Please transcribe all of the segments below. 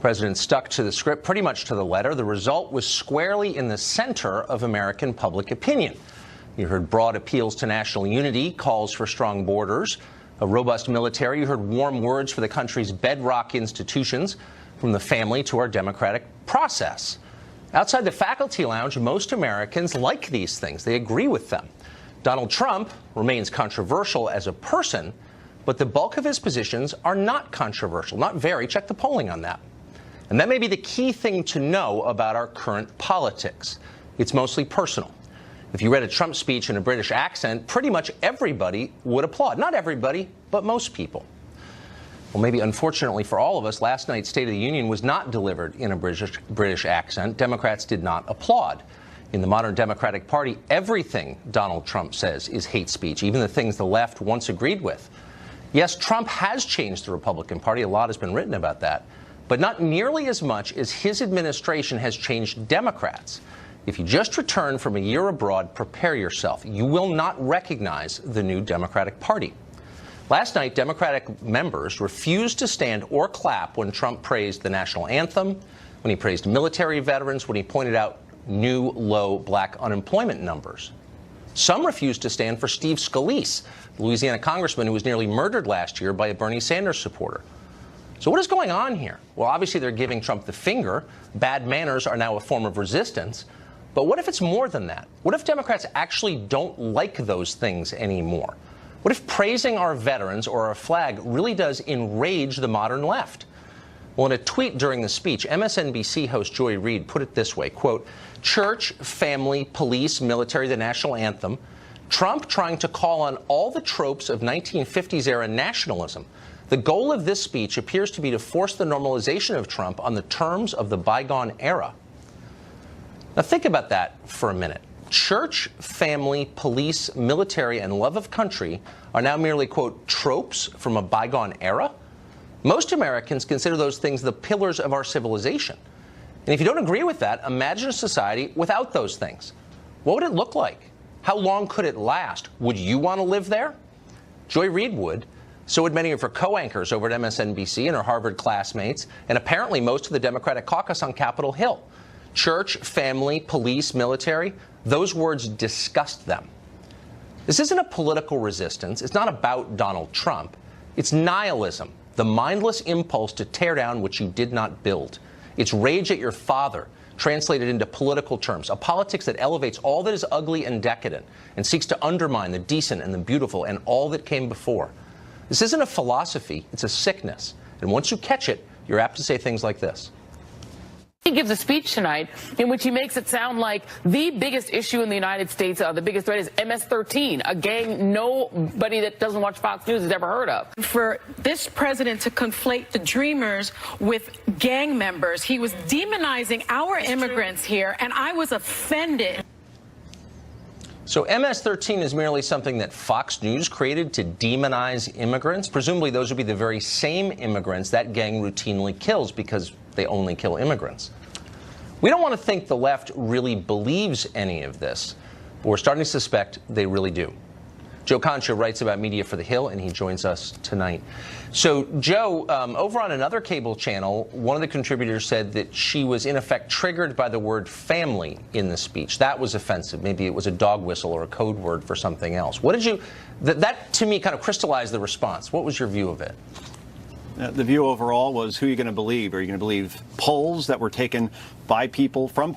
President stuck to the script pretty much to the letter. The result was squarely in the center of American public opinion. You heard broad appeals to national unity, calls for strong borders, a robust military. You heard warm words for the country's bedrock institutions, from the family to our democratic process. Outside the faculty lounge, most Americans like these things. They agree with them. Donald Trump remains controversial as a person, but the bulk of his positions are not controversial. Not very. Check the polling on that. And that may be the key thing to know about our current politics. It's mostly personal. If you read a Trump speech in a British accent, pretty much everybody would applaud. Not everybody, but most people. Well, maybe unfortunately for all of us, last night's State of the Union was not delivered in a British accent. Democrats did not applaud. In the modern Democratic Party, everything Donald Trump says is hate speech, even the things the left once agreed with. Yes, Trump has changed the Republican Party. A lot has been written about that. But not nearly as much as his administration has changed Democrats. If you just returned from a year abroad, prepare yourself. You will not recognize the new Democratic Party. Last night, Democratic members refused to stand or clap when Trump praised the national anthem, when he praised military veterans, when he pointed out new low black unemployment numbers. Some refused to stand for Steve Scalise, the Louisiana congressman who was nearly murdered last year by a Bernie Sanders supporter. So what is going on here? Well, obviously they're giving Trump the finger. Bad manners are now a form of resistance. But what if it's more than that? What if Democrats actually don't like those things anymore? What if praising our veterans or our flag really does enrage the modern left? Well, in a tweet during the speech, MSNBC host Joy Reid put it this way, quote, church, family, police, military, the national anthem, Trump trying to call on all the tropes of 1950s-era nationalism. The goal of this speech appears to be to force the normalization of Trump on the terms of the bygone era. Now think about that for a minute. Church, family, police, military, and love of country are now merely, quote, tropes from a bygone era? Most Americans consider those things the pillars of our civilization. And if you don't agree with that, imagine a society without those things. What would it look like? How long could it last? Would you want to live there? Joy Reid would. So would many of her co-anchors over at MSNBC and her Harvard classmates, and apparently most of the Democratic caucus on Capitol Hill. Church, family, police, military, those words disgust them. This isn't a political resistance. It's not about Donald Trump. It's nihilism, the mindless impulse to tear down what you did not build. It's rage at your father, translated into political terms, a politics that elevates all that is ugly and decadent and seeks to undermine the decent and the beautiful and all that came before. This isn't a philosophy, it's a sickness. And once you catch it, you're apt to say things like this. He gives a speech tonight in which he makes it sound like the biggest issue in the United States, the biggest threat is MS-13, a gang nobody that doesn't watch Fox News has ever heard of. For this president to conflate the Dreamers with gang members, he was demonizing our immigrants here, and I was offended. So MS-13 is merely something that Fox News created to demonize immigrants. Presumably those would be the very same immigrants that gang routinely kills because they only kill immigrants. We don't want to think the left really believes any of this, but we're starting to suspect they really do. Joe Concha writes about media for The Hill, and he joins us tonight. So, Joe, over on another cable channel, one of the contributors said that she was, in effect, triggered by the word family in the speech. That was offensive. Maybe it was a dog whistle or a code word for something else. What did you... That, to me, kind of crystallized the response. What was your view of it? The view overall was, who are you going to believe? Are you going to believe polls that were taken by people from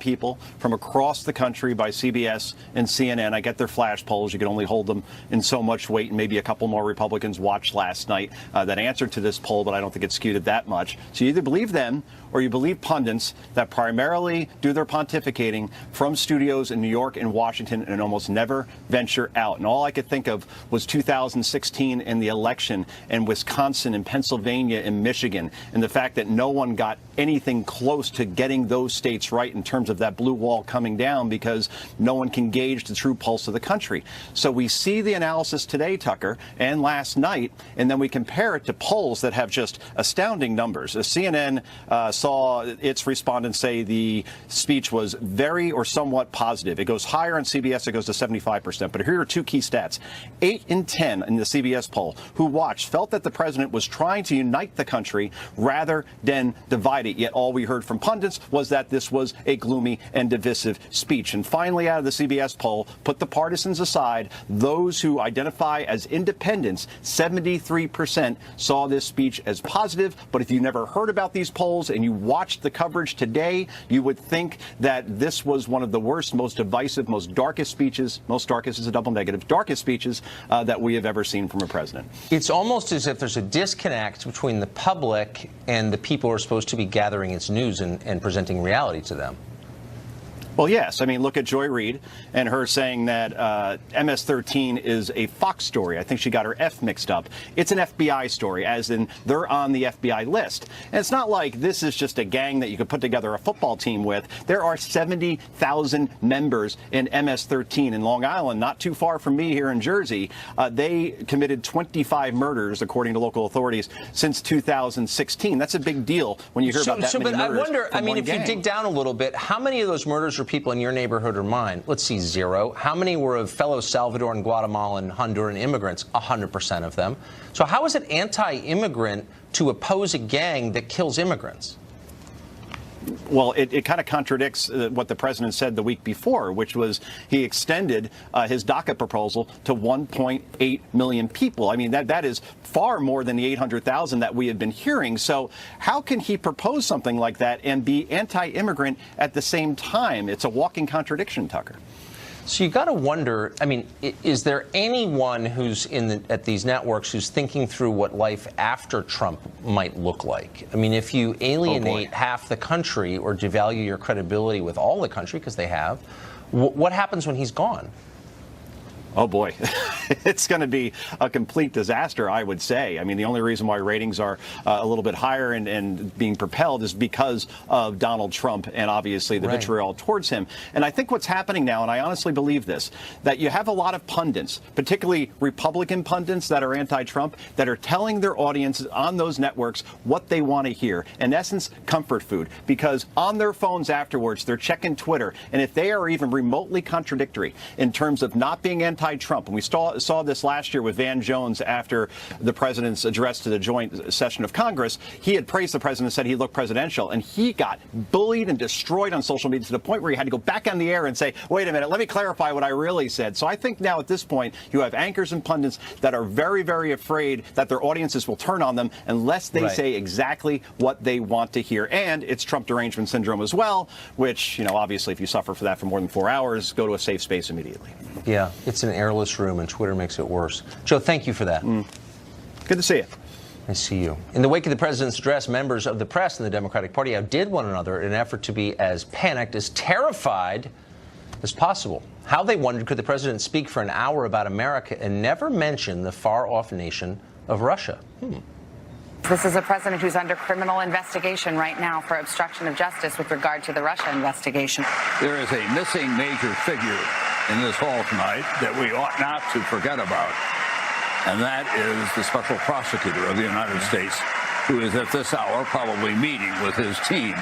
across the country by CBS and CNN? I get their flash polls. You can only hold them in so much weight, and maybe a couple more Republicans watched last night that answered to this poll, but I don't think it skewed it that much. So you either believe them or you believe pundits that primarily do their pontificating from studios in New York and Washington and almost never venture out. And all I could think of was 2016 and the election in Wisconsin and Pennsylvania and Michigan, and the fact that no one got anything close to getting those states right in terms of that blue wall coming down because no one can gauge the true pulse of the country. So we see the analysis today, Tucker, and last night, and then we compare it to polls that have just astounding numbers. CNN saw its respondents say the speech was very or somewhat positive. It goes higher on CBS, it goes to 75%. But here are two key stats. 8 in 10 in the CBS poll who watched felt that the president was trying to unite unite the country rather than divide it. Yet all we heard from pundits was that this was a gloomy and divisive speech. And finally, out of the CBS poll, put the partisans aside, those who identify as independents, 73% saw this speech as positive. But if you never heard about these polls and you watched the coverage today, you would think that this was one of the worst, most divisive, most darkest speeches, most darkest is a double negative, darkest speeches that we have ever seen from a president. It's almost as if there's a disconnect between the public and the people who are supposed to be gathering its news and presenting reality to them. Well, yes. I mean, look at Joy Reid and her saying that MS-13 is a Fox story. I think she got her F mixed up. It's an FBI story, as in they're on the FBI list. And it's not like this is just a gang that you could put together a football team with. There are 70,000 members in MS-13 in Long Island, not too far from me here in Jersey. They committed 25 murders, according to local authorities, since 2016. That's a big deal when you hear about that many murders. But I wonder, from one if gang. you dig down a little bit, how many of those murders were people in your neighborhood or mine? Let's see, 0. How many were of fellow Salvadoran, Guatemalan, Honduran immigrants? 100% of them. So how is it anti-immigrant to oppose a gang that kills immigrants? Well, it kind of contradicts what the president said the week before, which was he extended his DACA proposal to 1.8 million people. I mean, that is far more than the 800,000 that we have been hearing. So how can he propose something like that and be anti-immigrant at the same time? It's a walking contradiction, Tucker. So you got to wonder, I mean, is there anyone who's at these networks who's thinking through what life after Trump might look like? I mean, if you alienate half the country or devalue your credibility with all the country, because they have, what happens when he's gone? Oh, boy. It's going to be a complete disaster, I would say. I mean, the only reason why ratings are a little bit higher and being propelled is because of Donald Trump and obviously the vitriol towards him. And I think what's happening now, and I honestly believe this, that you have a lot of pundits, particularly Republican pundits that are anti-Trump, that are telling their audiences on those networks what they want to hear. In essence, comfort food, because on their phones afterwards, they're checking Twitter. And if they are even remotely contradictory in terms of not being anti-Trump, and we saw this last year with Van Jones after the president's address to the joint session of Congress. He had praised the president, said he looked presidential, and he got bullied and destroyed on social media to the point where he had to go back on the air and say, wait a minute, let me clarify what I really said. So I think now at this point, you have anchors and pundits that are very, very afraid that their audiences will turn on them unless they say exactly what they want to hear. And it's Trump derangement syndrome as well, which, you know, obviously if you suffer for that for more than 4 hours, go to a safe space immediately. Yeah, it's an airless room, and Twitter makes it worse. Joe, thank you for that. Good to see you. I see you. In the wake of the president's address, members of the press and the Democratic Party outdid one another in an effort to be as panicked, as terrified as possible. How, they wondered, could the president speak for an hour about America and never mention the far-off nation of Russia? This is a president who's under criminal investigation right now for obstruction of justice with regard to the Russia investigation. There is a missing major figure in this hall tonight that we ought not to forget about, and that is the special prosecutor of the United States, who is at this hour probably meeting with his team,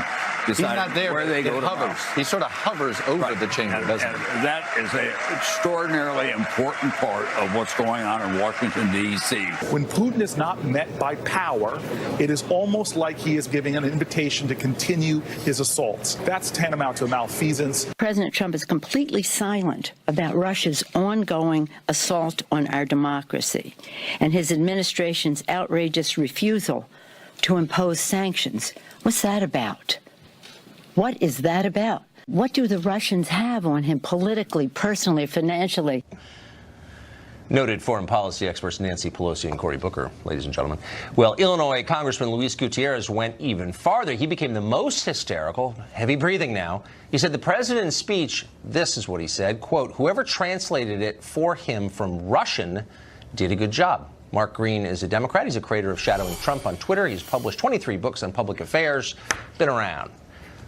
deciding not there, where they go hovers. tomorrow. He sort of hovers over the chamber, doesn't he? And that is an extraordinarily important part of what's going on in Washington, D.C. When Putin is not met by power, it is almost like he is giving an invitation to continue his assaults. That's tantamount to a malfeasance. President Trump is completely silent about Russia's ongoing assault on our democracy and his administration's outrageous refusal to impose sanctions. What's that about? What is that about? What do the Russians have on him politically, personally, financially? Noted foreign policy experts Nancy Pelosi and Cory Booker, ladies and gentlemen. Well, Illinois Congressman Luis Gutierrez went even farther. He became the most hysterical, heavy breathing now. He said the president's speech, this is what he said, quote, whoever translated it for him from Russian did a good job. Mark Green is a Democrat. He's a creator of Shadowing Trump on Twitter. He's published 23 books on public affairs, been around.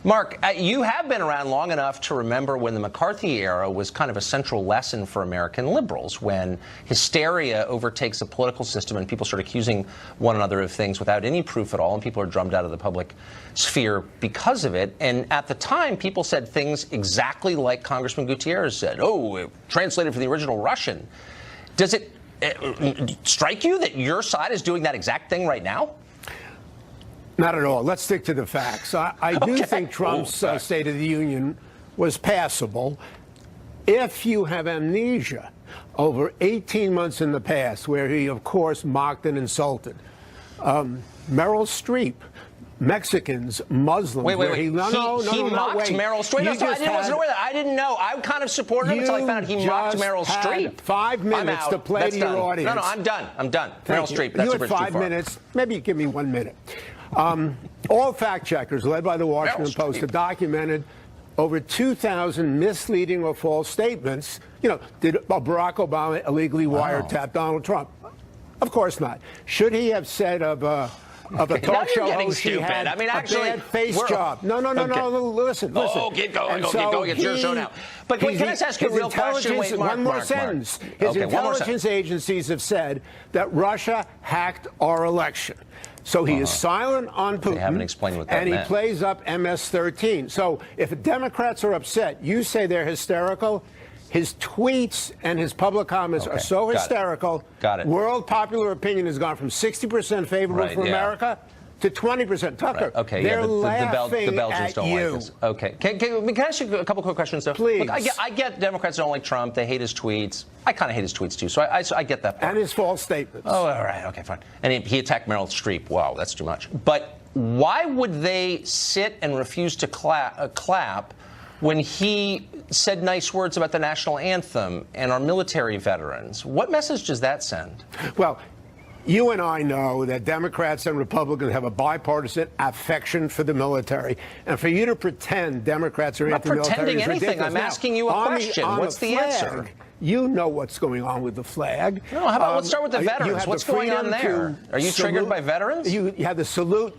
Mark, you have been around long enough to remember when the McCarthy era was kind of a central lesson for American liberals, when hysteria overtakes the political system and people start accusing one another of things without any proof at all, and people are drummed out of the public sphere because of it. And at the time, people said things exactly like Congressman Gutierrez said. Oh, it translated from the original Russian. Does it strike you that your side is doing that exact thing right now? Not at all. Let's stick to the facts. I do think Trump's State of the Union was passable. If you have amnesia over 18 months in the past, where he, of course, mocked and insulted Meryl Streep, Mexicans, Muslims. Wait. He mocked Meryl Streep. I wasn't aware of that. I didn't know. I kind of supported him until I found out he mocked Meryl Streep. 5 minutes to play to your audience. No, I'm done. Meryl Streep. You had 5 minutes. Maybe give me 1 minute. All fact checkers, led by the Washington Post, have documented over 2,000 misleading or false statements. You know, did Barack Obama illegally wiretap Donald Trump? Of course not. Should he have said of a talk show host he had a bad face job? No. Listen. Oh, get going. It's your show now. But can I ask you a real question? Wait, one more sentence. His intelligence agencies have said that Russia hacked our election. So he is silent on Putin. They haven't explained what that meant. And he plays up MS-13. So if Democrats are upset, you say they're hysterical. His tweets and his public comments are so hysterical. Got it. World popular opinion has gone from 60% favorable for America to 20%. Tucker, right. Okay, they're the laughing Belgians don't you. like this. Okay. Can I ask you a couple quick questions, though? Please. Look, I get Democrats don't like Trump. They hate his tweets. I kind of hate his tweets, too, so I get that part. And his false statements. Oh, all right. Okay, fine. And he attacked Meryl Streep. Wow, that's too much. But why would they sit and refuse to clap when he said nice words about the national anthem and our military veterans? What message does that send? Well, you and I know that Democrats and Republicans have a bipartisan affection for the military. And for you to pretend Democrats are anti-military is ridiculous. I'm not pretending anything. I'm asking you a question. What's the answer? You know what's going on with the flag. No, how about let's start with the veterans. What's going on there? Are you triggered by veterans? You have the salute.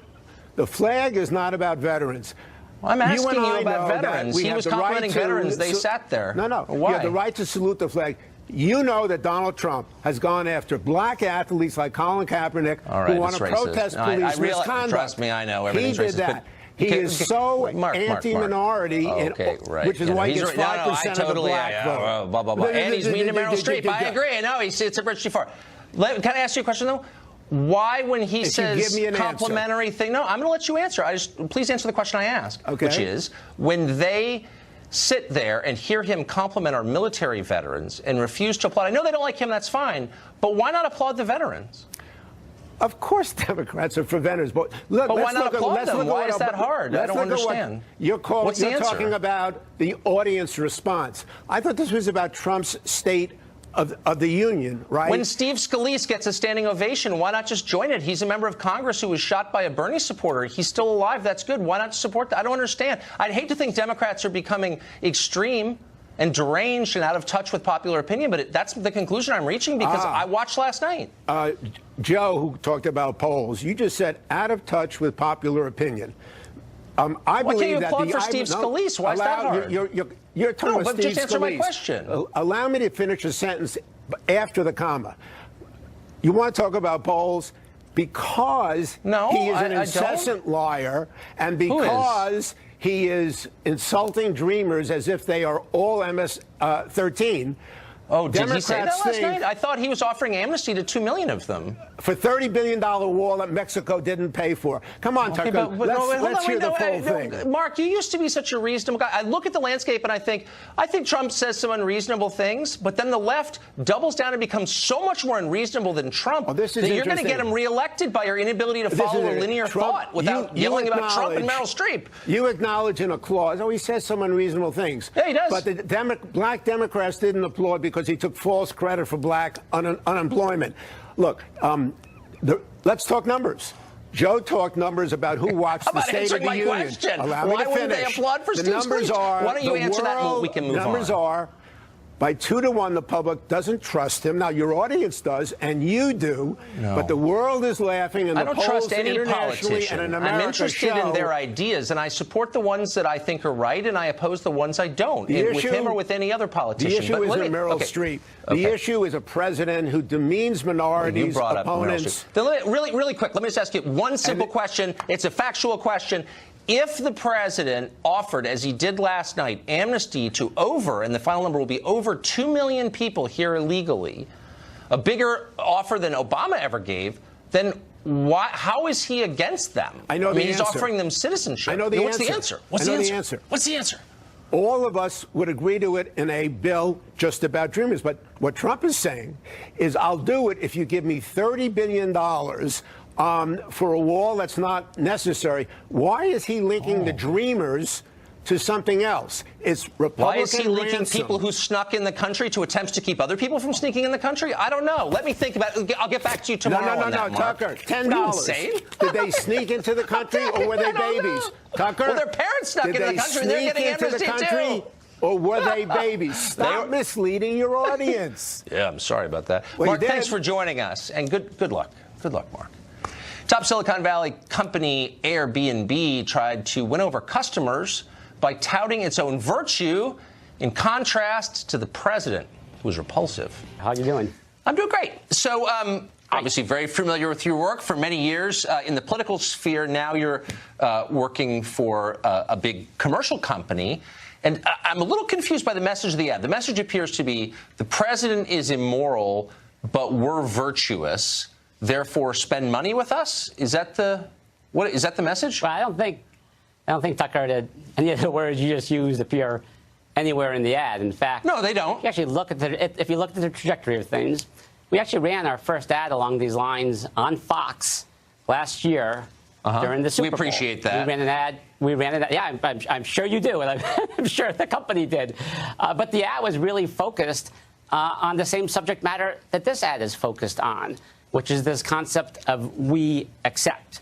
The flag is not about veterans. Well, I'm asking you about veterans. He was complimenting veterans. They sat there. No. Why? You have the right to salute the flag. You know that Donald Trump has gone after black athletes like Colin Kaepernick who want to protest police misconduct. Trust me, I know everything's racist. He did that. He is so anti-minority, which is why he gets 5% of the black vote. Blah, blah, blah. And he's mean to Meryl Streep. I agree. No, it's a bridge too far. Can I ask you a question, though? Why, when he says complimentary thing? No, I'm going to let you answer. Please answer the question I asked, which is when they sit there and hear him compliment our military veterans and refuse to applaud. I know they don't like him. That's fine. But why not applaud the veterans? Of course Democrats are for veterans. But why not applaud them? Why is that hard? I don't understand. You're talking about the audience response. I thought this was about Trump's State of the Union, right? When Steve Scalise gets a standing ovation, why not just join it? He's a member of Congress who was shot by a Bernie supporter. He's still alive. That's good. Why not support that? I don't understand. I'd hate to think Democrats are becoming extreme and deranged and out of touch with popular opinion, but that's the conclusion I'm reaching because I watched last night. Joe, who talked about polls, you just said out of touch with popular opinion. I Why believe can't you that applaud for Steve Scalise? Why is that hard? You're talking about Steve just answer my Scalise. question. Allow me to finish a sentence after the comma. You want to talk about polls because he is an incessant liar, and because he is insulting Dreamers as if they are all MS-13. Oh, did he say that last night? I thought he was offering amnesty to 2 million of them. For $30 billion wall that Mexico didn't pay for. Come on, Tucker. Let's hear the full thing. Mark, you used to be such a reasonable guy. I look at the landscape and I think Trump says some unreasonable things, but then the left doubles down and becomes so much more unreasonable than Trump that you're going to get him reelected by your inability to follow a linear thought without yelling about Trump and Meryl Streep. You acknowledge in a clause, he says some unreasonable things. Yeah, he does. But the black Democrats didn't applaud because he took false credit for black unemployment. Look, let's talk numbers. Joe talked numbers about who watched the State of the Union. Question? Allow me to finish. Why wouldn't they applaud for Steve Scalise? Why don't you answer that and we can move on? Numbers are, by 2-1, the public doesn't trust him. Now, your audience does, and you do, but the world is laughing, and the polls trust any internationally politician. and in America I'm interested in their ideas, and I support the ones that I think are right, and I oppose the ones I don't, with him or with any other politician. The issue isn't Meryl Streep. The issue is a president who demeans minorities, opponents. Then really quick, let me just ask you one simple question. It's a factual question. If the president offered, as he did last night, amnesty to and the final number will be over 2 million people here illegally, a bigger offer than Obama ever gave, then Why? How is he against them? I know the He's answer. offering them citizenship. I know the What's answer. the answer? What's I know the the answer? answer. What's the answer? All of us would agree to it in a bill just about dreamers. But what Trump is saying is, I'll do it if you give me $30 billion for a wall that's not necessary. Why is he linking the dreamers to something else? It's Republican Why is he linking ransom. people who snuck in the country to attempts to keep other people from sneaking in the country? I don't know. Let me think about it. I'll get back to you tomorrow on that, Mark. Tucker, $10. What are you insane? Did they sneak into the country or were they babies? Tucker? Well, their parents snuck into the country and they're getting amnesty too. Or were they babies? Stop misleading your audience. Yeah, I'm sorry about that. Well, Mark, thanks for joining us, and good luck. Good luck, Mark. Top Silicon Valley company Airbnb tried to win over customers by touting its own virtue in contrast to the president, who was repulsive. How you doing? I'm doing great. So, obviously very familiar with your work for many years in the political sphere. Now you're working for a big commercial company. And I'm a little confused by the message of the ad. The message appears to be the president is immoral, but we're virtuous. Therefore, spend money with us. Is that the message? Well, I don't think Tucker did any of the words you just used appear anywhere in the ad. In fact, no, they don't. If you actually look at if you look at the trajectory of things, we actually ran our first ad along these lines on Fox last year during the Super Bowl. We appreciate that. We ran an ad. Yeah, I'm sure you do, and I'm sure the company did. But the ad was really focused on the same subject matter that this ad is focused on, which is this concept of we accept.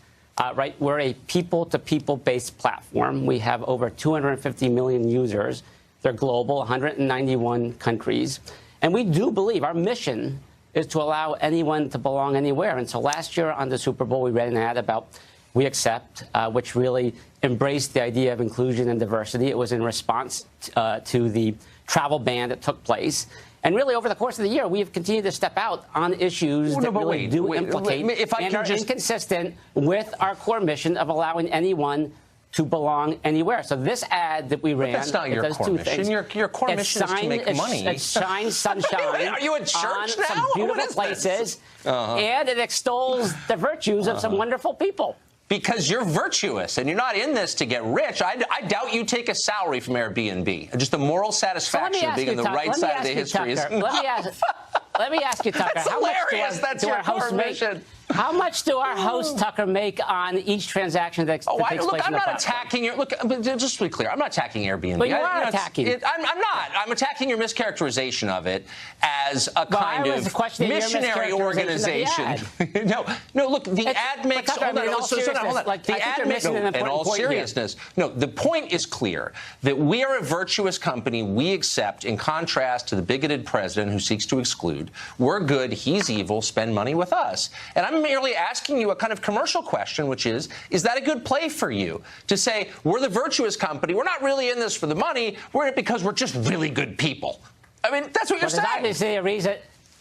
Right, we're a people-to-people-based platform. We have over 250 million users. They're global, 191 countries. And we do believe our mission is to allow anyone to belong anywhere. And so last year on the Super Bowl, we ran an ad about we accept, which really embraced the idea of inclusion and diversity. It was in response to the travel ban that took place. And really, over the course of the year, we have continued to step out on issues that really do implicate and are inconsistent with our core mission of allowing anyone to belong anywhere. So this ad that we ran, that's not your core mission. Your core mission is to make money. It shines sunshine Are you in church on now? some beautiful places, and it extols the virtues of some wonderful people. Because you're virtuous and you're not in this to get rich. I doubt you take a salary from Airbnb. Just the moral satisfaction of being on the right side of the history. Let me ask you, Tucker. That's hilarious. That's your core mission. How much do our hosts, Tucker, make on each transaction that takes place? Look, I'm not attacking your. Look, just to be clear, I'm not attacking Airbnb. But you are attacking it. I'm not. I'm attacking your mischaracterization of it as a kind of missionary organization. No. Look, the ad makes. Hold on. The ad makes. In all seriousness, no. The point is clear that we are a virtuous company. We accept, in contrast to the bigoted president who seeks to exclude. We're good. He's evil. Spend money with us. And I'm merely asking you a kind of commercial question, which is that a good play for you to say, we're the virtuous company, we're not really in this for the money, we're in it because we're just really good people? I mean, that's what you're saying. There's obviously a reason,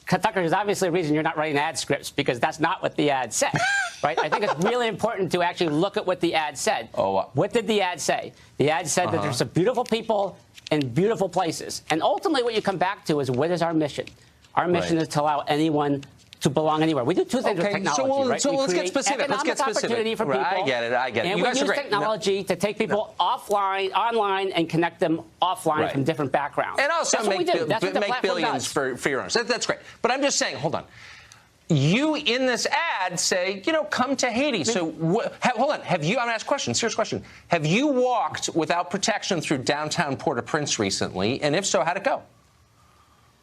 Tucker, there's obviously a reason you're not writing ad scripts, because that's not what the ad said, right? I think it's really important to actually look at what the ad said. What did the ad say? The ad said that there's some beautiful people in beautiful places. And ultimately what you come back to is, what is our mission? Our mission is to allow anyone to belong anywhere. We do two things with technology, right? So let's get specific. Opportunity for people. I get it. And we use technology to take people online, and connect them offline from different backgrounds. And also make billions for your own. So that's great. But I'm just saying, hold on. You in this ad say, come to Haiti. So hold on. Have you? I'm going to ask a question. Serious question. Have you walked without protection through downtown Port-au-Prince recently? And if so, how'd it go?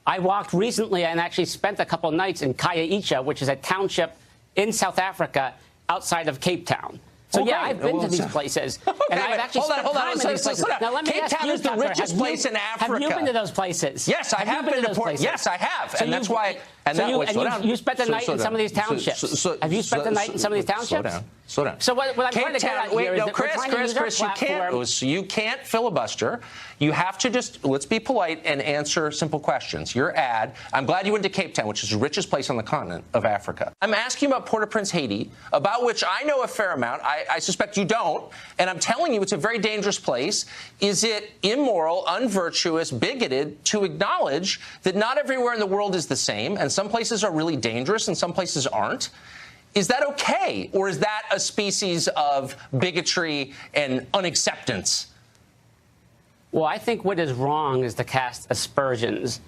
I walked recently and actually spent a couple nights in Kaya-Icha, which is a township in South Africa outside of Cape Town. So, I've been to these places. And I've actually spent time in these places. Now, let me Cape Town is the richest place in Africa. Have you been to those places? Yes, I have been to Port. Yes, I have. And that's why. You spent the night in some of these townships. Have you spent the night in some of these townships? Slow down. So what I'm trying to get at here is that Chris, you can't filibuster. You have to just, let's be polite and answer simple questions. Your ad, I'm glad you went to Cape Town, which is the richest place on the continent of Africa. I'm asking about Port-au-Prince, Haiti, about which I know a fair amount. I suspect you don't. And I'm telling you, it's a very dangerous place. Is it immoral, unvirtuous, bigoted to acknowledge that not everywhere in the world is the same, and some places are really dangerous and some places aren't? Is that okay? Or is that a species of bigotry and unacceptance? Well, I think what is wrong is to cast aspersions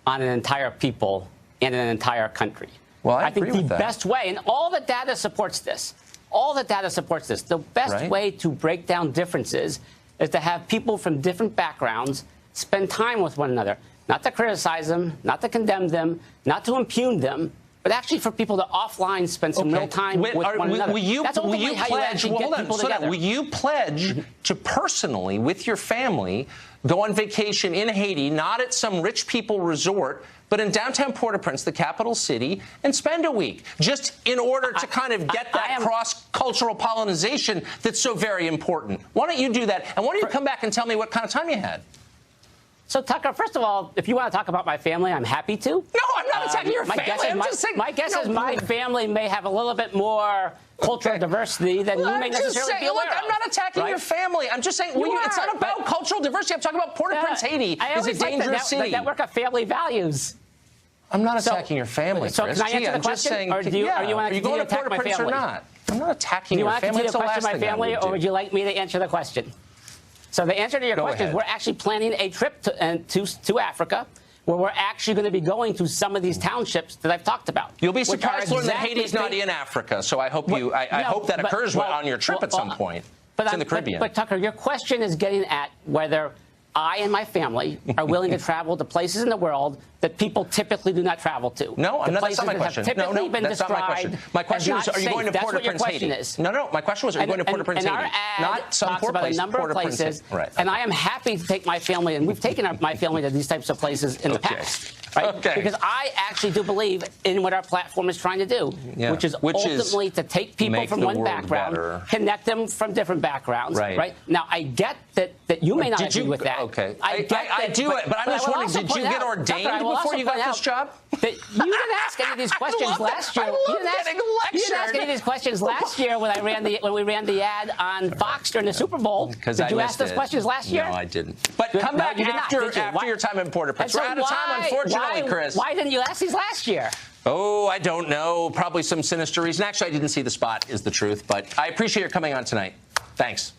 on an entire people and an entire country. Well, I think agree the with that. best way, and all the data supports this, the best way to break down differences is to have people from different backgrounds spend time with one another, not to criticize them, not to condemn them, not to impugn them, but actually for people to offline spend some real time with one another. That's ultimately how you actually get people together. Will you pledge to personally, with your family, go on vacation in Haiti, not at some rich people resort, but in downtown Port-au-Prince, the capital city, and spend a week, just in order to kind of get that cross-cultural pollination that's so very important? Why don't you do that? And why don't you come back and tell me what kind of time you had? So, Tucker, first of all, if you want to talk about my family, I'm happy to. No, I'm not attacking your family. My guess is my family may have a little bit more cultural diversity than you may necessarily be aware of. I'm not attacking your family. I'm just saying, it's not about cultural diversity. I'm talking about Port-au-Prince, Haiti is a dangerous city. The network of family values. I'm not attacking your family, Chris. So can I answer the question? Or do you want to continue to attack my family? Or not? I'm not attacking your family. Do you want to continue to It's the question my family, or would you like me to answer the question? So the answer to your question is we're actually planning a trip to Africa, where we're actually going to be going to some of these townships that I've talked about. You'll be surprised to learn that Haiti's not in Africa, so I hope I hope that occurs on your trip at some point. It's in the Caribbean. But Tucker, your question is getting at whether I and my family are willing to travel to places in the world that people typically do not travel to. No, that's not my question. No, that's not my question. My question is, are you going to Port-au-Prince, Haiti? No, my question was, are you going to Port-au-Prince, Haiti? Not some talks about a number of places, and I am happy to take my family, and we've taken my family to these types of places in the past. Right? Because I actually do believe in what our platform is trying to do, which is ultimately to take people from one background, connect them from different backgrounds. Right? Now, I get that you may not agree with that. Okay. I do it, but I'm just wondering, did you get ordained before you got this job? You didn't ask any of these questions last year. You didn't ask any of these questions last year when we ran the ad on Fox during the Super Bowl. Did you ask those questions last year? No, I didn't. But come back after your time in Port-au-Prince. We're out of time, unfortunately, Chris. Why didn't you ask these last year? Oh, I don't know. Probably some sinister reason. Actually, I didn't see the spot, is the truth. But I appreciate your coming on tonight. Thanks.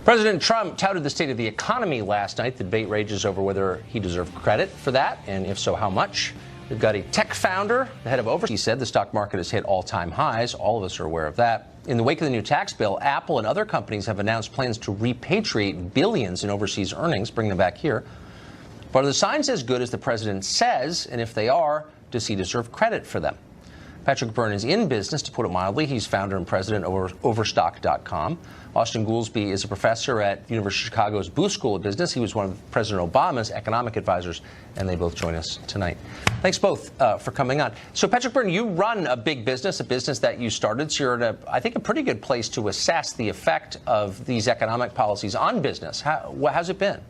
President Trump touted the state of the economy last night. The debate rages over whether he deserved credit for that, and if so, how much. We've got a tech founder, the head of oversight. He said the stock market has hit all-time highs. All of us are aware of that. In the wake of the new tax bill, Apple and other companies have announced plans to repatriate billions in overseas earnings, bring them back here. But are the signs as good as the president says? And if they are, does he deserve credit for them? Patrick Byrne is in business, to put it mildly. He's founder and president of Overstock.com. Austin Goolsbee is a professor at University of Chicago's Booth School of Business. He was one of President Obama's economic advisors, and they both join us tonight. Thanks both for coming on. So, Patrick Byrne, you run a big business, a business that you started. So you're in, I think, a pretty good place to assess the effect of these economic policies on business. How's it been?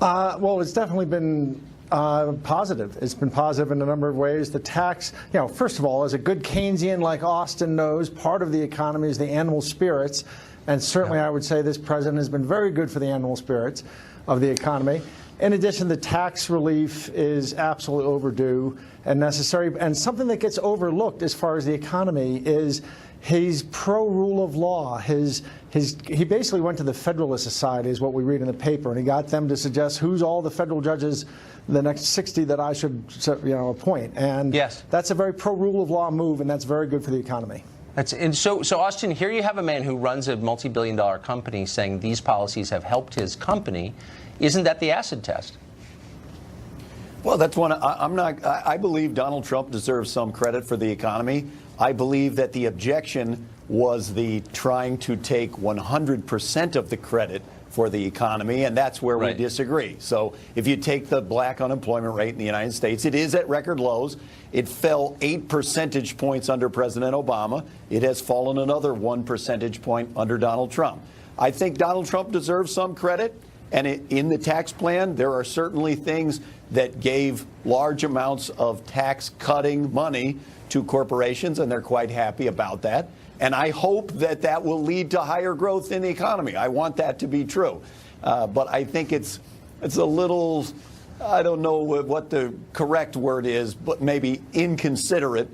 Well, it's definitely been positive. It's been positive in a number of ways. The tax, first of all, as a good Keynesian like Austin knows, part of the economy is the animal spirits. And certainly I would say this president has been very good for the animal spirits of the economy. In addition, the tax relief is absolutely overdue and necessary. And something that gets overlooked as far as the economy is he's pro-rule of law. He basically went to the Federalist Society, is what we read in the paper, and he got them to suggest who's all the federal judges, the next 60 that I should appoint. And that's a very pro-rule of law move, and that's very good for the economy. So, Austin, here you have a man who runs a multi-billion-dollar company saying these policies have helped his company. Isn't that the acid test? Well, that's one. I believe Donald Trump deserves some credit for the economy. I believe that the objection was the trying to take 100% of the credit for the economy, and that's where we disagree. So if you take the black unemployment rate in the United States, it is at record lows. It fell 8 percentage points under President Obama. It has fallen another 1 percentage point under Donald Trump. I think Donald Trump deserves some credit. And in the tax plan, there are certainly things that gave large amounts of tax cutting money to corporations, and they're quite happy about that. And I hope that that will lead to higher growth in the economy. I want that to be true. But I think it's a little I don't know what the correct word is, but maybe inconsiderate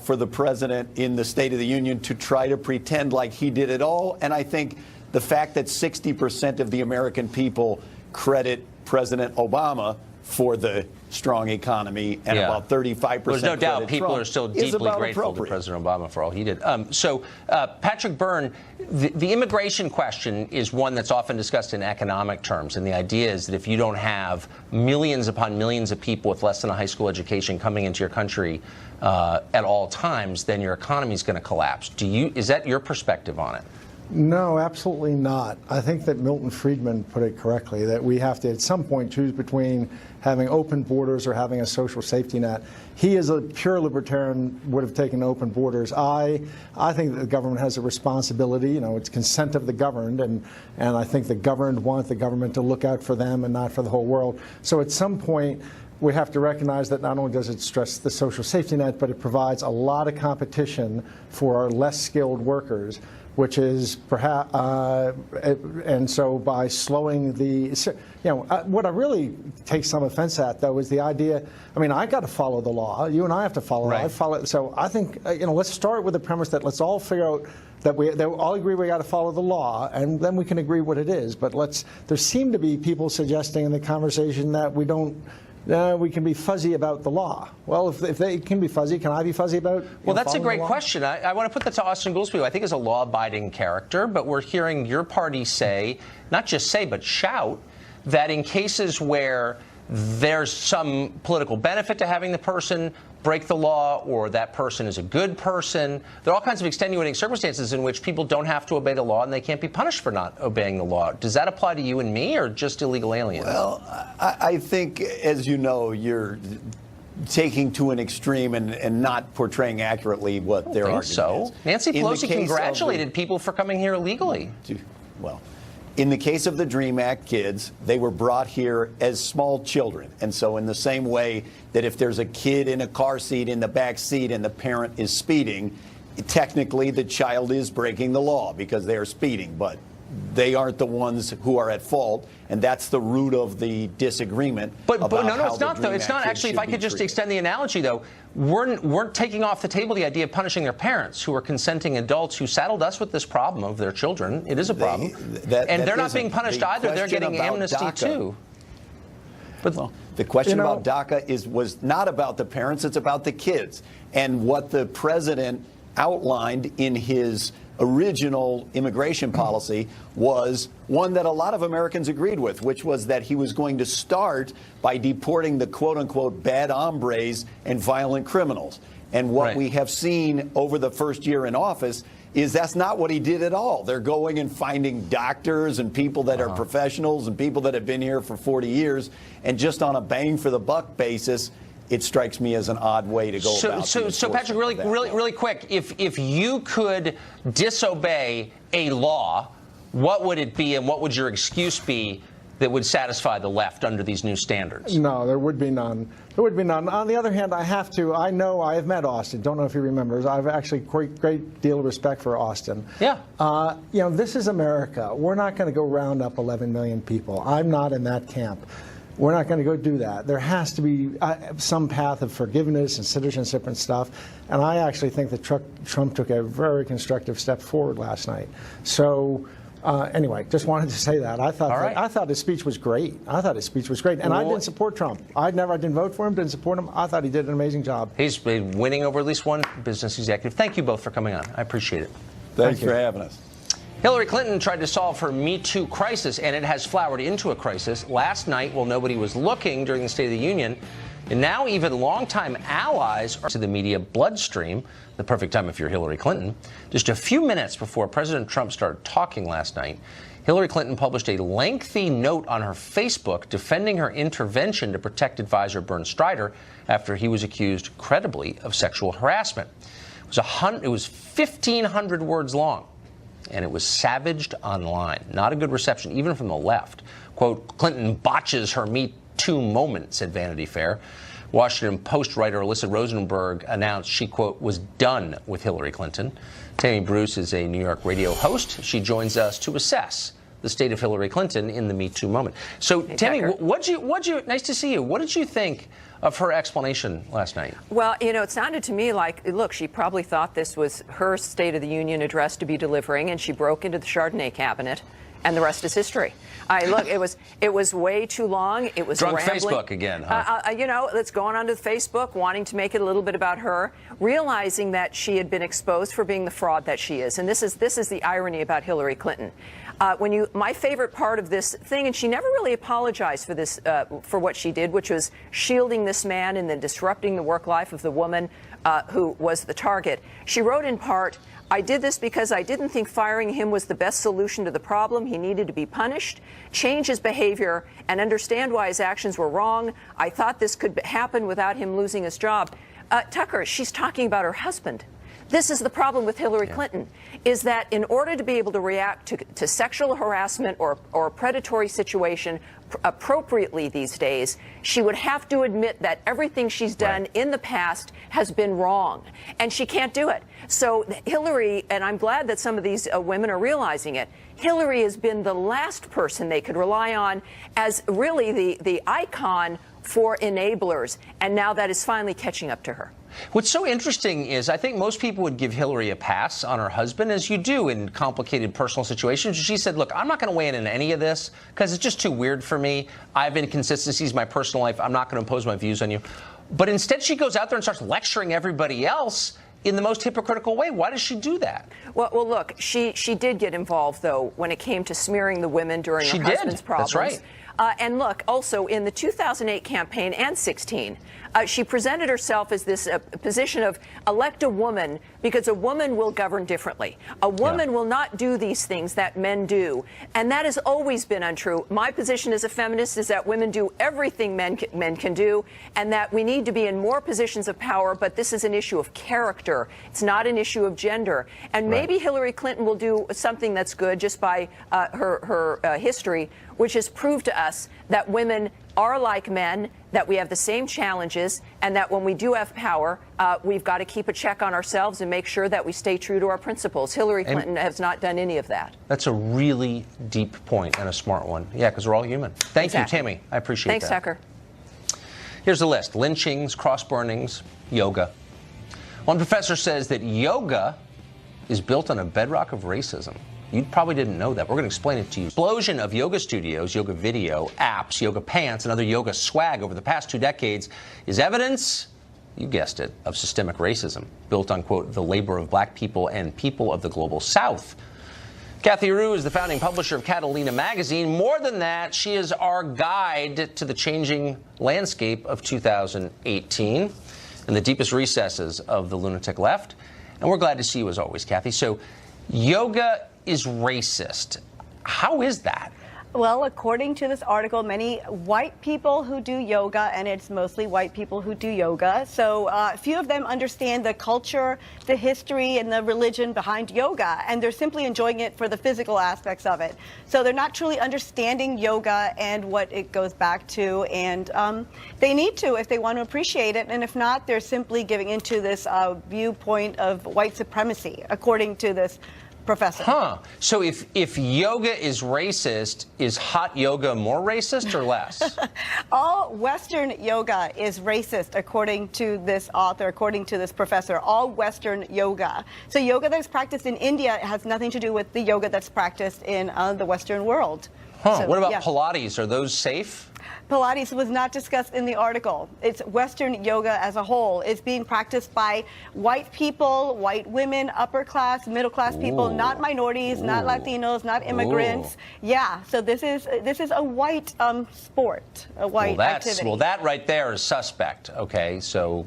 for the president in the State of the Union to try to pretend like he did it all. And I think the fact that 60% of the American people credit President Obama for the strong economy and about 35% There's no doubt people Trump are still deeply grateful to President Obama for all he did. Patrick Byrne, the immigration question is one that's often discussed in economic terms. And the idea is that if you don't have millions upon millions of people with less than a high school education coming into your country at all times, then your economy is going to collapse. Is that your perspective on it? No, absolutely not. I think that Milton Friedman put it correctly, that we have to at some point choose between having open borders or having a social safety net. He, as a pure libertarian, would have taken open borders. I think that the government has a responsibility. You know, it's consent of the governed, and I think the governed want the government to look out for them and not for the whole world. So at some point, we have to recognize that not only does it stress the social safety net, but it provides a lot of competition for our less skilled workers, which is perhaps, and so by slowing what I really take some offense at, though, is the idea, I mean, I got to follow the law. You and I have to follow it. I follow it. So I think, let's start with the premise that let's all figure out that we all agree we got to follow the law, and then we can agree what it is. But there seem to be people suggesting in the conversation that we don't, we can be fuzzy about the law. Well, if they can be fuzzy, can I be fuzzy about? Well, that's a great question. I want to put that to Austin Goolsbee, who I think is a law-abiding character, but we're hearing your party say, not just say, but shout, that in cases where there's some political benefit to having the person break the law, or that person is a good person, there are all kinds of extenuating circumstances in which people don't have to obey the law and they can't be punished for not obeying the law. Does that apply to you and me, or just illegal aliens? Well, I think, as you know, you're taking to an extreme and not portraying accurately what their argument is. Nancy Pelosi congratulated people for coming here illegally. Well, in the case of the DREAM Act kids, they were brought here as small children. And so in the same way that if there's a kid in a car seat in the back seat and the parent is speeding, technically the child is breaking the law because they are speeding, but they aren't the ones who are at fault, and that's the root of the disagreement. But no, it's not, though. It's not actually. If I could just extend the analogy, though, we're taking off the table the idea of punishing their parents, who are consenting adults who saddled us with this problem of their children. It is a problem, and they're not being punished either. They're getting amnesty too. But the question about DACA was not about the parents; it's about the kids. And what the president outlined in his original immigration policy was one that a lot of Americans agreed with, which was that he was going to start by deporting the quote-unquote bad hombres and violent criminals. And what we have seen over the first year in office is that's not what he did at all. They're going and finding doctors and people that are professionals and people that have been here for 40 years, and just on a bang-for-the-buck basis, it strikes me as an odd way to go about it. So Patrick, really quick, if you could disobey a law, what would it be, and what would your excuse be that would satisfy the left under these new standards? No, there would be none. There would be none. On the other hand, I know I have met Austin. Don't know if he remembers. I have actually great deal of respect for Austin. Yeah. This is America. We're not going to go round up 11 million people. I'm not in that camp. We're not going to go do that. There has to be some path of forgiveness and citizenship and stuff. And I actually think that Trump took a very constructive step forward last night. So anyway, just wanted to say that. I thought his speech was great. And I didn't support Trump. I didn't vote for him, didn't support him. I thought he did an amazing job. He's been winning over at least one business executive. Thank you both for coming on. I appreciate it. Thanks for having us. Hillary Clinton tried to solve her Me Too crisis, and it has flowered into a crisis. Last night, while nobody was looking during the State of the Union, and now even longtime allies are to the media bloodstream, the perfect time if you're Hillary Clinton. Just a few minutes before President Trump started talking last night, Hillary Clinton published a lengthy note on her Facebook defending her intervention to protect advisor Bernd Strider after he was accused, credibly, of sexual harassment. It was 1,500 words long. And it was savaged online. Not a good reception, even from the left. Quote, Clinton botches her Me Too moment, said Vanity Fair. Washington Post writer Alyssa Rosenberg announced she, quote, was done with Hillary Clinton. Tammy Bruce is a New York radio host. She joins us to assess the state of Hillary Clinton in the Me Too moment. So, Tammy, nice to see you. What did you think of her explanation last night? Well, you know, it sounded to me like, look, she probably thought this was her State of the Union address to be delivering, and she broke into the Chardonnay cabinet, and the rest is history. Look, it was way too long. It was drunk rambling. Facebook again, huh? You know, it's going on to Facebook, wanting to make it a little bit about her, realizing that she had been exposed for being the fraud that she is. And this is the irony about Hillary Clinton. My favorite part of this thing, and she never really apologized for this, for what she did, which was shielding this man and then disrupting the work life of the woman who was the target. She wrote in part, "I did this because I didn't think firing him was the best solution to the problem. He needed to be punished, change his behavior, and understand why his actions were wrong. I thought this could happen without him losing his job." Tucker, she's talking about her husband. This is the problem with Hillary Clinton, is that in order to be able to react to sexual harassment or a predatory situation appropriately these days, she would have to admit that everything she's done in the past has been wrong, and she can't do it. So Hillary, and I'm glad that some of these women are realizing it, Hillary has been the last person they could rely on as really the icon for enablers, and now that is finally catching up to her. What's so interesting is I think most people would give Hillary a pass on her husband, as you do in complicated personal situations. She said, look, I'm not going to weigh in any of this because it's just too weird for me. I have inconsistencies in my personal life. I'm not going to impose my views on you. But instead, she goes out there and starts lecturing everybody else in the most hypocritical way. Why does she do that? Well, look, she did get involved, though, when it came to smearing the women during her husband's problems. That's right. And look, also in the 2008 campaign and 16, she presented herself as this position of elect a woman because a woman will govern differently. A woman will not do these things that men do. And that has always been untrue. My position as a feminist is that women do everything men can do, and that we need to be in more positions of power. But this is an issue of character. It's not an issue of gender. And maybe Hillary Clinton will do something that's good just by her history, which has proved to us that women are like men, that we have the same challenges, and that when we do have power, we've got to keep a check on ourselves and make sure that we stay true to our principles. Hillary Clinton has not done any of that. That's a really deep point and a smart one. Yeah, because we're all human. Thank you, Tammy. I appreciate that. Thanks, Tucker. Here's the list: lynchings, cross-burnings, yoga. One professor says that yoga is built on a bedrock of racism. You probably didn't know that. We're going to explain it to you. Explosion of yoga studios, yoga video, apps, yoga pants, and other yoga swag over the past 2 decades is evidence, you guessed it, of systemic racism built on, quote, the labor of black people and people of the global South. Kathy Rue is the founding publisher of Catalina magazine. More than that, she is our guide to the changing landscape of 2018 and the deepest recesses of the lunatic left. And we're glad to see you as always, Kathy. So yoga is racist. How is that? Well, according to this article, many white people who do yoga, and it's mostly white people who do yoga, so few of them understand the culture, the history, and the religion behind yoga, and they're simply enjoying it for the physical aspects of it. So they're not truly understanding yoga and what it goes back to, and they need to if they want to appreciate it, and if not, they're simply giving into this viewpoint of white supremacy, according to this professor. Huh. So if yoga is racist, is hot yoga more racist or less? All Western yoga is racist, according to this author, according to this professor. All Western yoga. So yoga that's practiced in India has nothing to do with the yoga that's practiced in the Western world. Huh. So, what about Pilates? Are those safe? Pilates was not discussed in the article. It's Western yoga as a whole. It's being practiced by white people, white women, upper class, middle class people, not minorities, not Latinos, not immigrants. Yeah, so this is a white sport, a white activity. Well, that right there is suspect. Okay, so,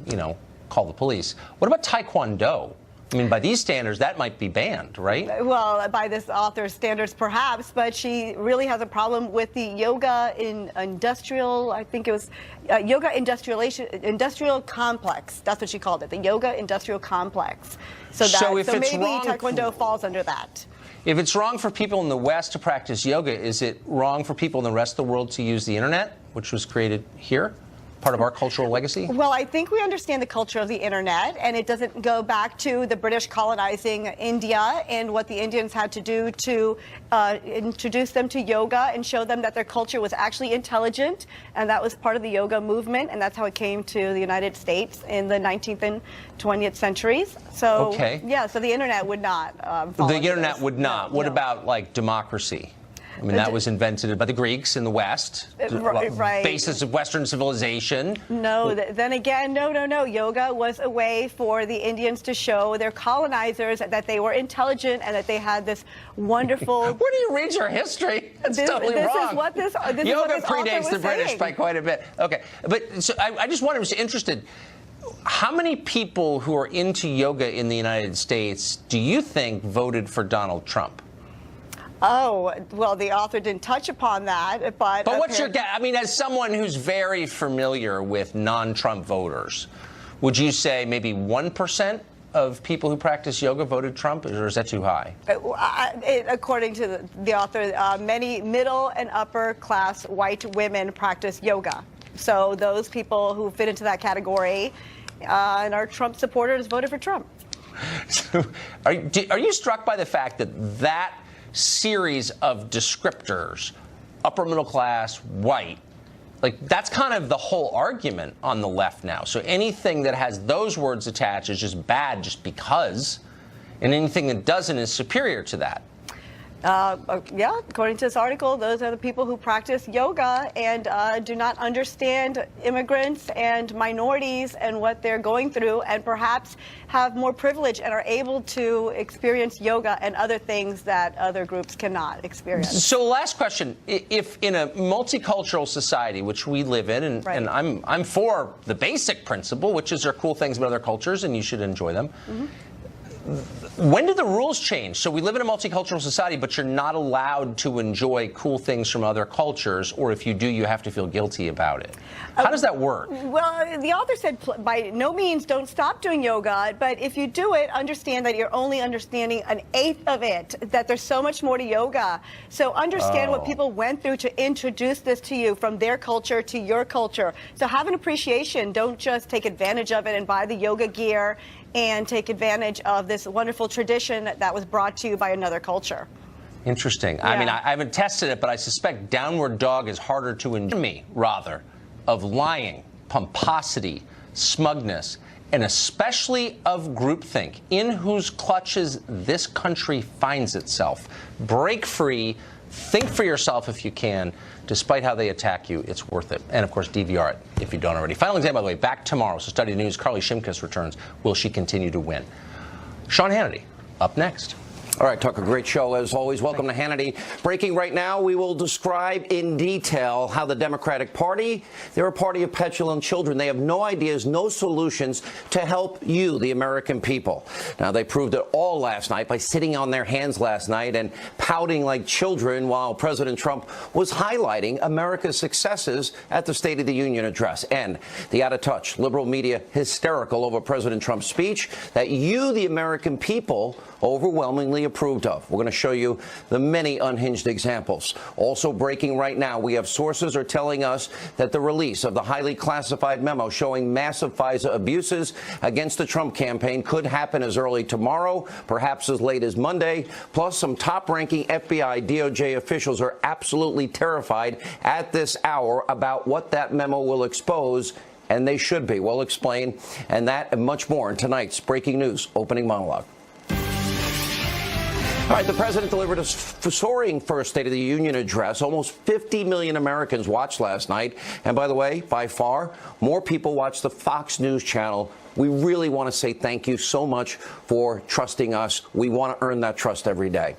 call the police. What about Taekwondo? I mean, by these standards, that might be banned, right? Well, by this author's standards, perhaps, but she really has a problem with the yoga industrial, I think it was yoga industrial complex. That's what she called it, the yoga industrial complex. So maybe Taekwondo falls under that. If it's wrong for people in the West to practice yoga, is it wrong for people in the rest of the world to use the internet, which was created here? part of our cultural legacy? Well, I think we understand the culture of the internet, and it doesn't go back to the British colonizing India and what the Indians had to do to introduce them to yoga and show them that their culture was actually intelligent, and that was part of the yoga movement, and that's how it came to the United States in the 19th and 20th centuries. So, yeah, so the internet would not follow The internet this. would not. What about, like, democracy? I mean, that was invented by the Greeks in the West. Right. Basis of Western civilization. No, then again, no. Yoga was a way for the Indians to show their colonizers that they were intelligent and that they had this wonderful... Where do you read your history? That's totally wrong. This is what this Yoga is what this predates the British saying. by quite a bit. Okay, but so I just was interested. How many people who are into yoga in the United States do you think voted for Donald Trump? Oh, well, the author didn't touch upon that, but... But what's your guess? I mean, as someone who's very familiar with non-Trump voters, would you say maybe 1% of people who practice yoga voted Trump, or is that too high? According to the author, many middle and upper class white women practice yoga. So those people who fit into that category and are Trump supporters voted for Trump. So are you struck by the fact that series of descriptors, upper middle class, white, like that's kind of the whole argument on the left now. So anything that has those words attached is just bad just because, and anything that doesn't is superior to that. Yeah, according to this article, those are the people who practice yoga and do not understand immigrants and minorities and what they're going through, and perhaps have more privilege and are able to experience yoga and other things that other groups cannot experience. So last question, if in a multicultural society, which we live in, and I'm for the basic principle, which is there are cool things about other cultures and you should enjoy them. When do the rules change? So we live in a multicultural society, but you're not allowed to enjoy cool things from other cultures, or if you do, you have to feel guilty about it. How does that work? Well, the author said by no means don't stop doing yoga, but if you do it, understand that you're only understanding an eighth of it, that there's so much more to yoga. So understand what people went through to introduce this to you from their culture to your culture. So have an appreciation. Don't just take advantage of it and buy the yoga gear and take advantage of this wonderful tradition that was brought to you by another culture. Interesting. I mean, I haven't tested it, but I suspect downward dog is harder to enjoy, rather, of lying, pomposity, smugness, and especially of groupthink, in whose clutches this country finds itself. Break free. Think for yourself if you can. Despite how they attack you, it's worth it. And, of course, DVR it if you don't already. Final exam, by the way, back tomorrow. So study the news. Carly Shimkus returns. Will she continue to win? Sean Hannity, up next. All right, Tucker, great show as always. Welcome to Hannity. Breaking right now, we will describe in detail how the Democratic Party, they're a party of petulant children. They have no ideas, no solutions to help you, the American people. Now, they proved it all last night by sitting on their hands last night and pouting like children while President Trump was highlighting America's successes at the State of the Union address. And the out-of-touch liberal media hysterical over President Trump's speech that you, the American people, overwhelmingly approved of. We're going to show you the many unhinged examples. Also breaking right now, we have sources are telling us that the release of the highly classified memo showing massive FISA abuses against the Trump campaign could happen as early tomorrow, perhaps as late as Monday. Plus, some top-ranking FBI, DOJ officials are absolutely terrified at this hour about what that memo will expose, and they should be. We'll explain, and that and much more in tonight's Breaking News opening monologue. All right, the president delivered a soaring first State of the Union address. Almost 50 million Americans watched last night. And by the way, by far, more people watched the Fox News channel. We really want to say thank you so much for trusting us. We want to earn that trust every day.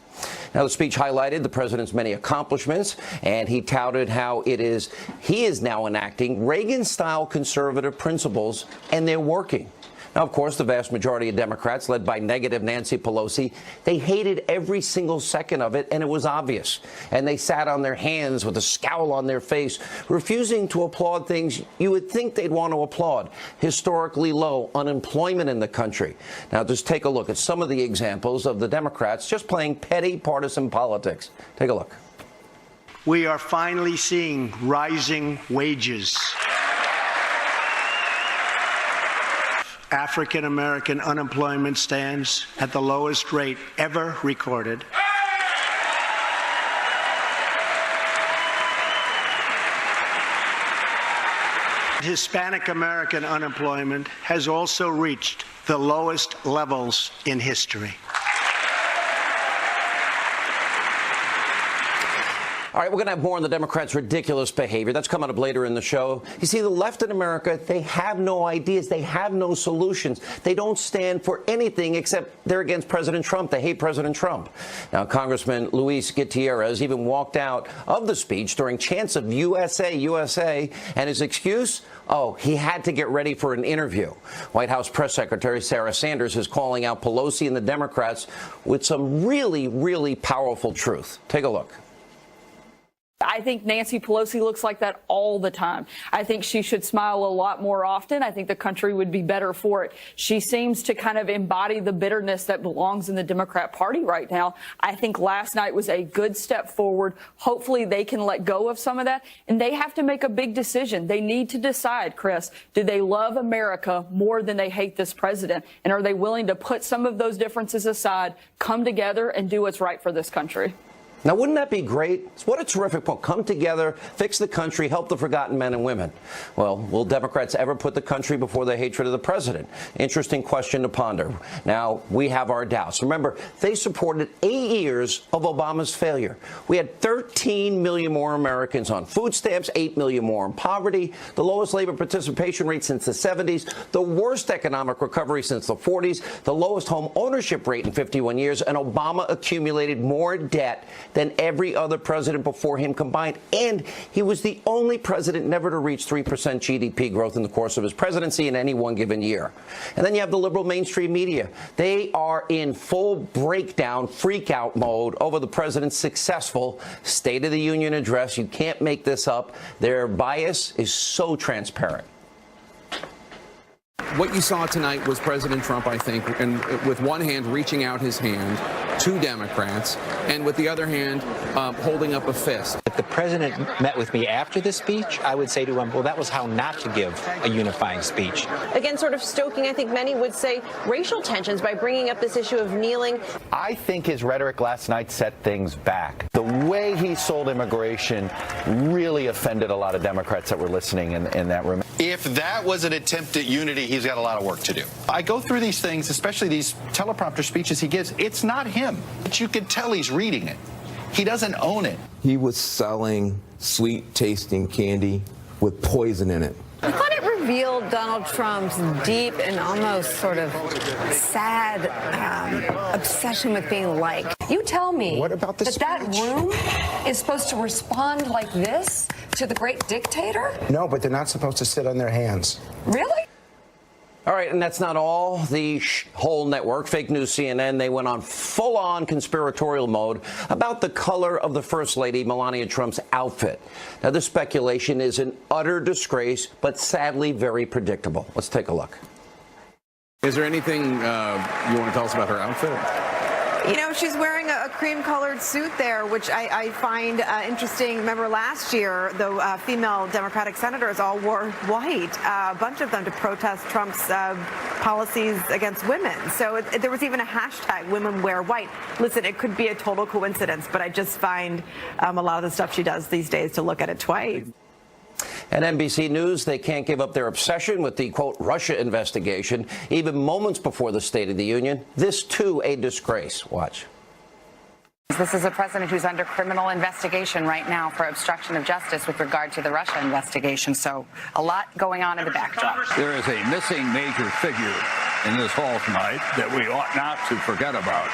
Now, the speech highlighted the president's many accomplishments, and he touted how he is now enacting Reagan-style conservative principles, and they're working. Now, of course, the vast majority of Democrats, led by negative Nancy Pelosi, they hated every single second of it, and it was obvious. And they sat on their hands with a scowl on their face, refusing to applaud things you would think they'd want to applaud. Historically low unemployment in the country. Now, just take a look at some of the examples of the Democrats just playing petty partisan politics. Take a look. We are finally seeing rising wages. African American unemployment stands at the lowest rate ever recorded. Hispanic American unemployment has also reached the lowest levels in history. All right, we're going to have more on the Democrats' ridiculous behavior. That's coming up later in the show. You see, the left in America, they have no ideas. They have no solutions. They don't stand for anything except they're against President Trump. They hate President Trump. Now, Congressman Luis Gutierrez even walked out of the speech during chants of USA, USA, and his excuse? Oh, he had to get ready for an interview. White House Press Secretary Sarah Sanders is calling out Pelosi and the Democrats with some really, really powerful truth. Take a look. I think Nancy Pelosi looks like that all the time. I think she should smile a lot more often. I think the country would be better for it. She seems to kind of embody the bitterness that belongs in the Democrat Party right now. I think last night was a good step forward. Hopefully they can let go of some of that, and they have to make a big decision. They need to decide, Chris, do they love America more than they hate this president? And are they willing to put some of those differences aside, come together, and do what's right for this country? Now, wouldn't that be great? What a terrific point. Come together, fix the country, help the forgotten men and women. Well, will Democrats ever put the country before the hatred of the president? Interesting question to ponder. Now, we have our doubts. Remember, they supported 8 years of Obama's failure. We had 13 million more Americans on food stamps, 8 million more in poverty, the lowest labor participation rate since the 70s, the worst economic recovery since the 40s, the lowest home ownership rate in 51 years, and Obama accumulated more debt than every other president before him combined. And he was the only president never to reach 3% GDP growth in the course of his presidency in any one given year. And then you have the liberal mainstream media. They are in full breakdown, freak-out mode over the president's successful State of the Union address. You can't make this up. Their bias is so transparent. What you saw tonight was President Trump, I think, and with one hand reaching out his hand to Democrats, and with the other hand holding up a fist. If the president met with me after the speech, I would say to him, well, that was how not to give a unifying speech. Again, sort of stoking, I think many would say, racial tensions by bringing up this issue of kneeling. I think his rhetoric last night set things back. The way he sold immigration really offended a lot of Democrats that were listening in that room. If that was an attempt at unity, he's got a lot of work to do. I go through these things, especially these teleprompter speeches he gives. It's not him, but you can tell he's reading it. He doesn't own it. He was selling sweet-tasting candy with poison in it. I thought it revealed Donald Trump's deep and almost sort of sad obsession with being liked. You tell me what about that room is supposed to respond like this to the great dictator? No, but they're not supposed to sit on their hands. Really? All right, and that's not all. The whole network, fake news CNN, they went on full-on conspiratorial mode about the color of the First Lady, Melania Trump's outfit. Now, this speculation is an utter disgrace, but sadly very predictable. Let's take a look. Is there anything you want to tell us about her outfit? You know, she's wearing a cream-colored suit there, which I find interesting. Remember last year, the female Democratic senators all wore white, a bunch of them to protest Trump's policies against women. So there was even a hashtag, women wear white. Listen, it could be a total coincidence, but I just find a lot of the stuff she does these days to look at it twice. At NBC News, they can't give up their obsession with the, quote, Russia investigation, even moments before the State of the Union. This, too, a disgrace. Watch. This is a president who's under criminal investigation right now for obstruction of justice with regard to the Russia investigation. So a lot going on in the backdrop. There is a missing major figure in this hall tonight that we ought not to forget about,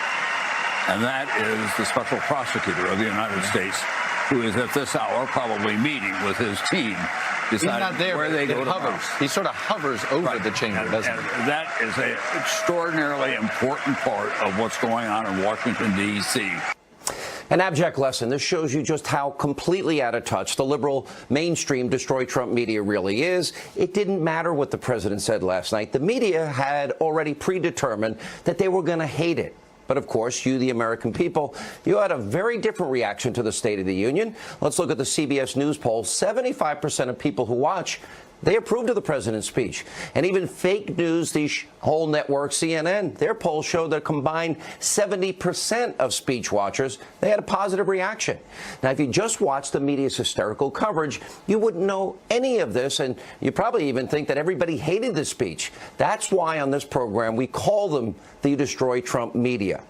and that is the special prosecutor of the United States, who is at this hour probably meeting with his team, deciding where they go tomorrow. He sort of hovers over the chamber, doesn't he? That is an extraordinarily important part of what's going on in Washington, D.C. An abject lesson. This shows you just how completely out of touch the liberal mainstream destroy Trump media really is. It didn't matter what the president said last night. The media had already predetermined that they were going to hate it. But, of course, you, the American people, you had a very different reaction to the State of the Union. Let's look at the CBS News poll. 75% of people who watch, They approved of the president's speech. And even fake news, the whole network, CNN, their polls showed that a combined 70% of speech watchers, they had a positive reaction. Now, if you just watched the media's hysterical coverage, you wouldn't know any of this, and you probably even think that everybody hated the speech. That's why on this program we call them the Destroy Trump media.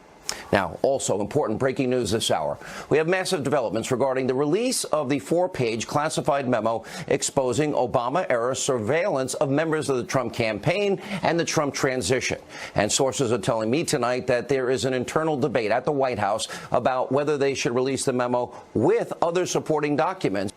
Now, also important breaking news this hour. We have massive developments regarding the release of the 4-page classified memo exposing Obama-era surveillance of members of the Trump campaign and the Trump transition. And sources are telling me tonight that there is an internal debate at the White House about whether they should release the memo with other supporting documents.